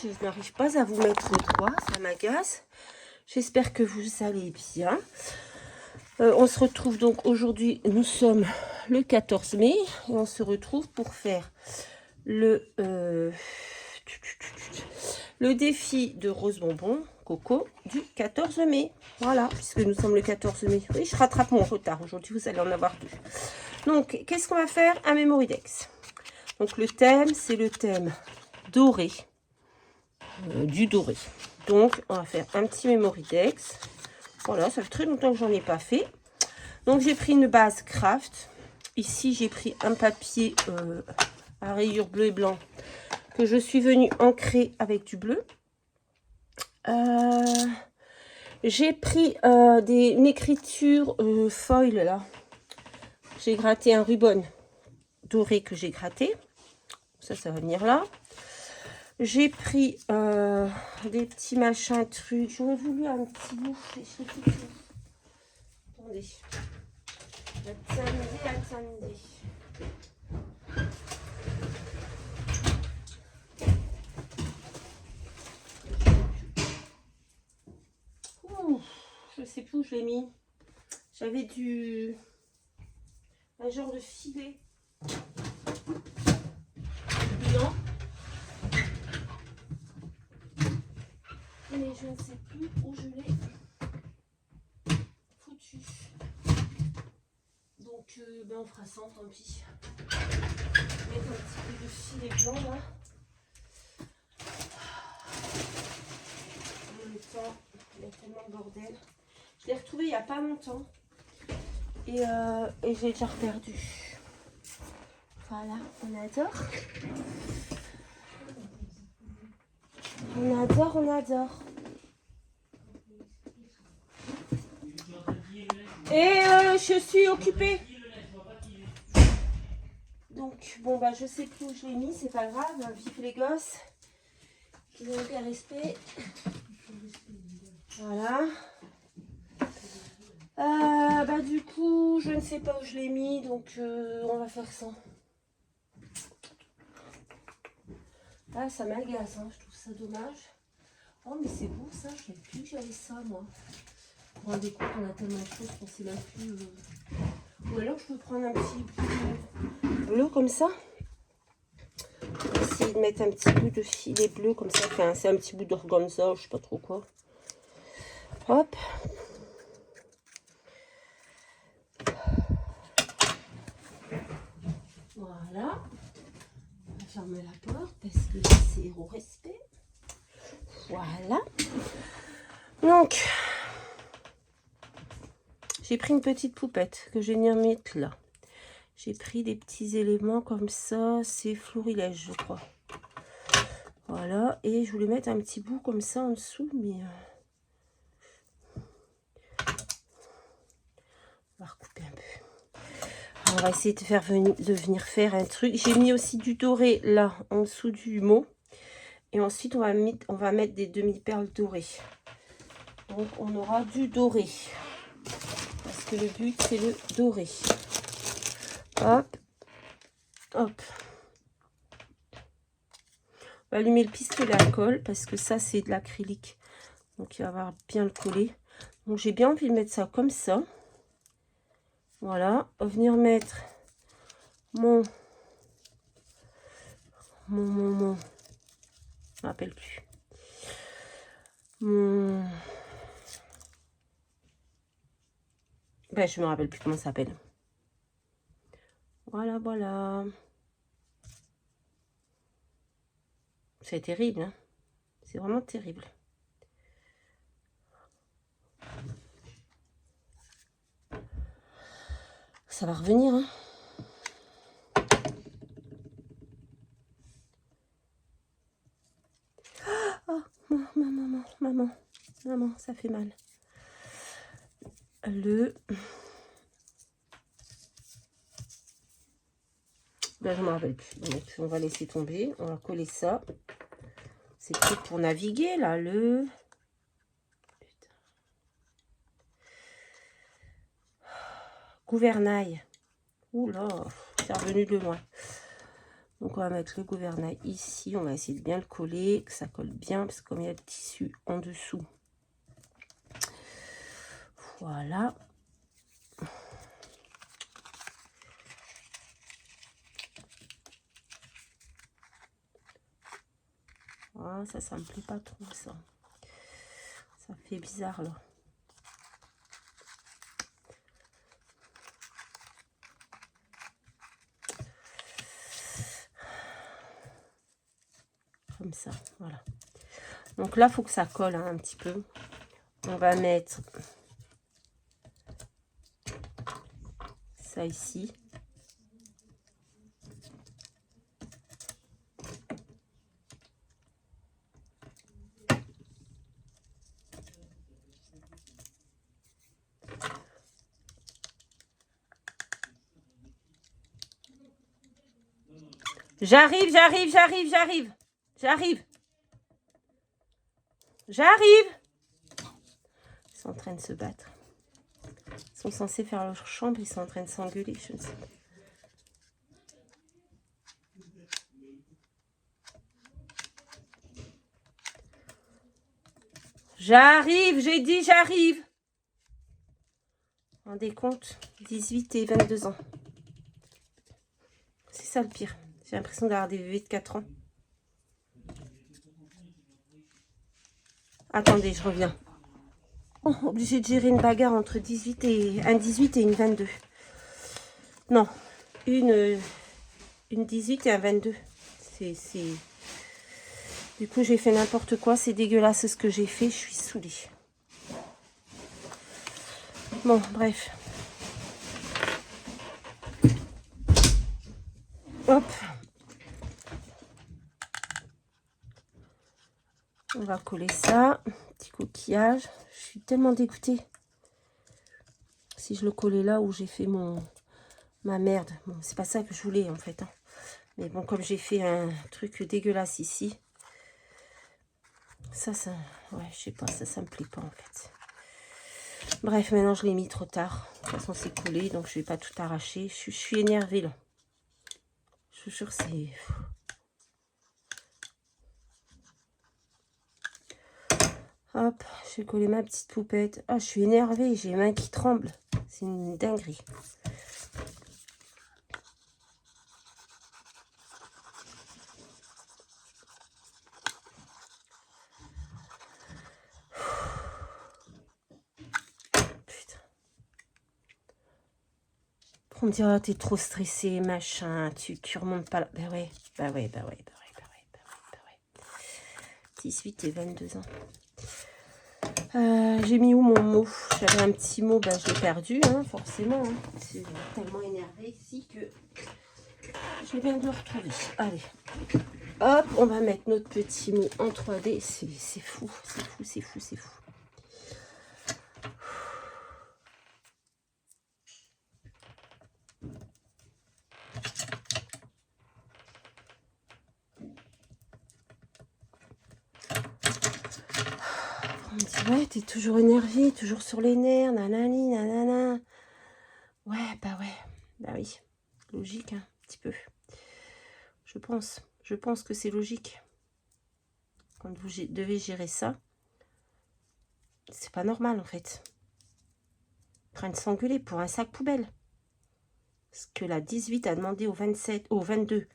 je n'arrive pas à vous mettre le doigt, ça m'agace. J'espère que vous allez bien. On se retrouve donc aujourd'hui, nous sommes le 14 mai, et on se retrouve pour faire le défi de rose bonbon coco du 14 mai. Voilà, puisque nous sommes le 14 mai. Oui, je rattrape mon retard. Aujourd'hui, vous allez en avoir deux. Donc, qu'est-ce qu'on va faire? Un Mémoridex. Donc, le thème, c'est le thème doré. Du doré. Donc, on va faire un petit Mémoridex. Voilà, ça fait très longtemps que j'en ai pas fait. Donc, j'ai pris une base craft. Ici, j'ai pris un papier à rayures bleu et blanc que je suis venue ancrer avec du bleu. J'ai pris une écriture foil là. J'ai gratté un ruban doré que j'ai gratté. Ça va venir là. J'ai pris des petits machins trucs. J'aurais voulu un petit bout. Attendez. Attendez. Ouh, je sais plus où je l'ai mis. J'avais un genre de filet. Non. Mais je ne sais plus où je l'ai foutu. Donc, on fera ça, tant pis. Mettre un petit peu de filet blanc là. En même temps, il y a tellement de bordel. Je l'ai retrouvé il n'y a pas longtemps. Et j'ai déjà perdu. Voilà, on adore. On adore, on adore. Et je suis occupée. Donc, bon, bah, je sais plus où je l'ai mis, c'est pas grave. Vive les gosses. Ils ont aucun respect. Voilà. Bah, du coup, je ne sais pas où je l'ai mis, donc on va faire ça. Ah, ça m'agace, hein, je trouve ça dommage. Oh, mais c'est beau ça, je ne savais plus que j'avais ça, moi. Vous vous rendez compte, on a tellement de choses qu'on ne sait même plus. Ou alors, je peux prendre un petit bout bleu comme ça. Essayer de mettre un petit bout de filet bleu comme ça. Enfin, c'est un petit bout d'organza, je sais pas trop quoi. Hop. Voilà. On va fermer la porte parce que c'est zéro respect. Voilà. Donc, j'ai pris une petite poupette que je vais venir mettre là. J'ai pris des petits éléments comme ça. C'est florilège, je crois. Voilà. Et je voulais mettre un petit bout comme ça en dessous, mais... on va recouper un peu. Alors, on va essayer de venir faire un truc. J'ai mis aussi du doré là, en dessous du mot. Et ensuite, on va mettre des demi-perles dorées. Donc, on aura du doré. Parce que le but, c'est le doré. Hop. Hop. On va allumer le pistolet à colle parce que ça, c'est de l'acrylique. Donc, il va avoir bien le coller. Donc, j'ai bien envie de mettre ça comme ça. Voilà. Venir mettre mon... je ne me rappelle plus. Ben, je me rappelle plus comment ça s'appelle. Voilà, voilà. C'est terrible, hein. C'est vraiment terrible. Ça va revenir, hein. Oh, maman, ça fait mal. Ben, je ne me rappelle plus. Donc, on va laisser tomber. On va coller ça. C'est tout pour naviguer, là. Putain. Gouvernail. Oula, c'est revenu de loin. Donc on va mettre le gouvernail ici, on va essayer de bien le coller, que ça colle bien, parce que comme il y a le tissu en dessous. Voilà. Ah, ça me plaît pas trop, ça. Ça fait bizarre, là. Comme ça, voilà. Donc là, il faut que ça colle hein, un petit peu. On va mettre ça ici. J'arrive. Ils sont en train de se battre. Ils sont censés faire leur chambre, ils sont en train de s'engueuler, je ne sais pas. J'arrive, j'ai dit j'arrive. Vous vous rendez compte, 18 et 22 ans. C'est ça le pire. J'ai l'impression d'avoir des bébés de 4 ans. Attendez, je reviens. Oh, obligé de gérer une bagarre entre un 18 et une 22. Non, une 18 et un 22. C'est... Du coup, j'ai fait n'importe quoi. C'est dégueulasse ce que j'ai fait. Je suis saoulée. Bon, bref. Hop. On va coller ça. Petit coquillage. Je suis tellement dégoûtée. Si je le collais là où j'ai fait ma merde. Bon, c'est pas ça que je voulais en fait. Hein. Mais bon, comme j'ai fait un truc dégueulasse ici. Ça, ouais, je sais pas, ça me plaît pas en fait. Bref, maintenant je l'ai mis trop tard. De toute façon, c'est collé, donc je vais pas tout arracher. Je suis énervée là. Je vous jure, c'est... Hop, je vais coller ma petite poupette. Ah, je suis énervée, j'ai les mains qui tremblent. C'est une dinguerie. On me dit, oh, t'es trop stressée, machin, tu remontes pas là. Bah ouais. 18 et 22 ans. J'ai mis où mon mot? J'avais un petit mot, bah, je l'ai perdu, hein, forcément. Hein. C'est tellement énervé ici que je viens de le retrouver. Allez, hop, on va mettre notre petit mot en 3D. C'est fou, c'est fou. On me dit, ouais, t'es toujours énervé, toujours sur les nerfs, nanani, nanana. Ouais, bah oui. Logique, hein, un petit peu. Je pense que c'est logique. Quand vous devez gérer ça, c'est pas normal en fait. Ils train de s'engueuler pour un sac poubelle. Parce que la 18 a demandé au 27, au 22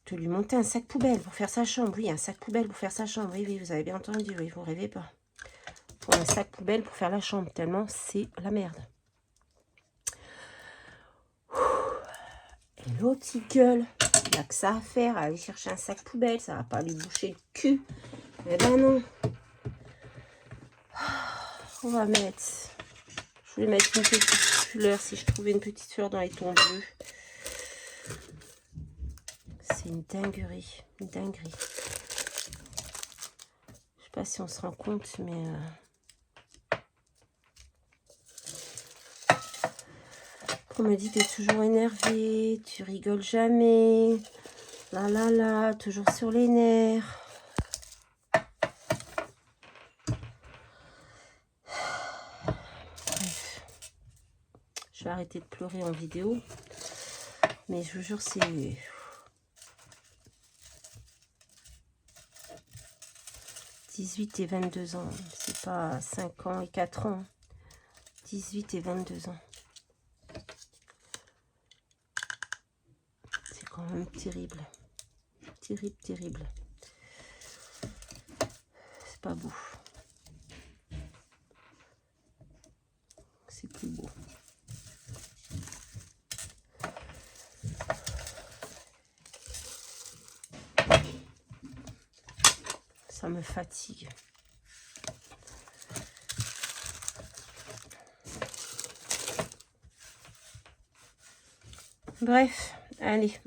de lui monter un sac poubelle pour faire sa chambre. Oui, un sac poubelle pour faire sa chambre. Oui, vous avez bien entendu. Oui, vous rêvez pas. Pour un sac poubelle pour faire la chambre. Tellement c'est la merde. Et l'autre, il gueule. Il n'a que ça à faire, à aller chercher un sac poubelle. Ça va pas lui boucher le cul. Eh ben non. On va mettre... Je vais mettre une petite fleur si je trouvais une petite fleur dans les tons bleus. C'est une dinguerie. Une dinguerie. Je sais pas si on se rend compte, mais... On me dit t'es toujours énervé, tu rigoles jamais. Là, toujours sur les nerfs. Bref. Je vais arrêter de pleurer en vidéo. Mais je vous jure, c'est... 18 et 22 ans. C'est pas 5 ans et 4 ans. 18 et 22 ans. C'est quand même terrible. Terrible, terrible. C'est pas beau. C'est plus beau. Ça me fatigue. Bref, allez.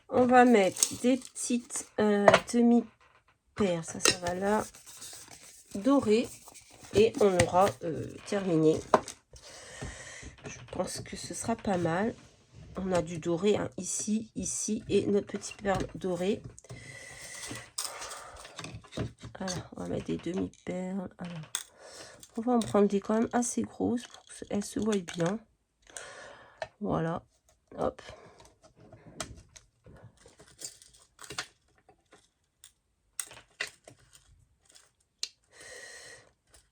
On va mettre des petites demi-paires. Ça va là. Dorées. Et on aura terminé. Je pense que ce sera pas mal. On a du doré hein, ici, ici. Et notre petite perle dorée. Alors, on va mettre des demi-perles. Alors, on va en prendre des quand même assez grosses pour qu'elles se voient bien. Voilà. Hop.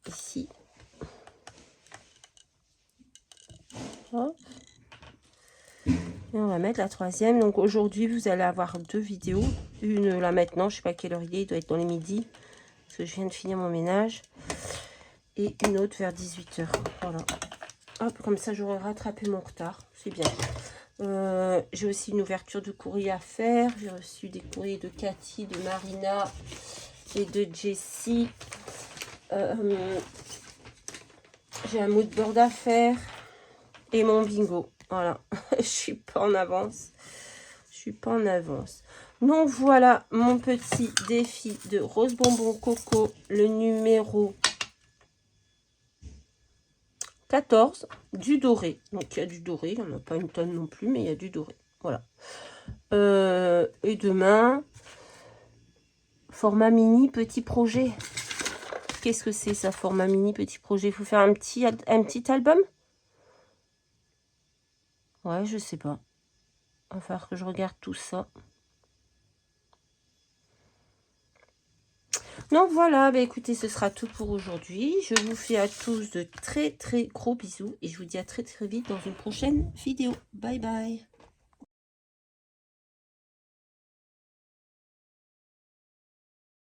Ici. Hop. Et on va mettre la troisième. Donc aujourd'hui, vous allez avoir 2 vidéos. Une là maintenant, je sais pas quelle heure il doit être dans les midis. Parce que je viens de finir mon ménage. Et une autre vers 18 h. Voilà. Hop, comme ça j'aurai rattrapé mon retard. C'est bien. J'ai aussi une ouverture de courrier à faire. J'ai reçu des courriers de Cathy, de Marina et de Jessie. J'ai un mood board à faire. Et mon bingo. Voilà. Je suis pas en avance. Je suis pas en avance. Donc voilà mon petit défi de rose bonbon coco. Le numéro 14, du doré. Donc il y a du doré, il n'y en a pas une tonne non plus, mais il y a du doré. Voilà. Et demain, format mini, petit projet. Qu'est-ce que c'est ça, format mini, petit projet? Il faut faire un petit album? Ouais, je sais pas. Il va falloir que je regarde tout ça. Donc voilà, bah écoutez, ce sera tout pour aujourd'hui. Je vous fais à tous de très très gros bisous et je vous dis à très très vite dans une prochaine vidéo. Bye bye.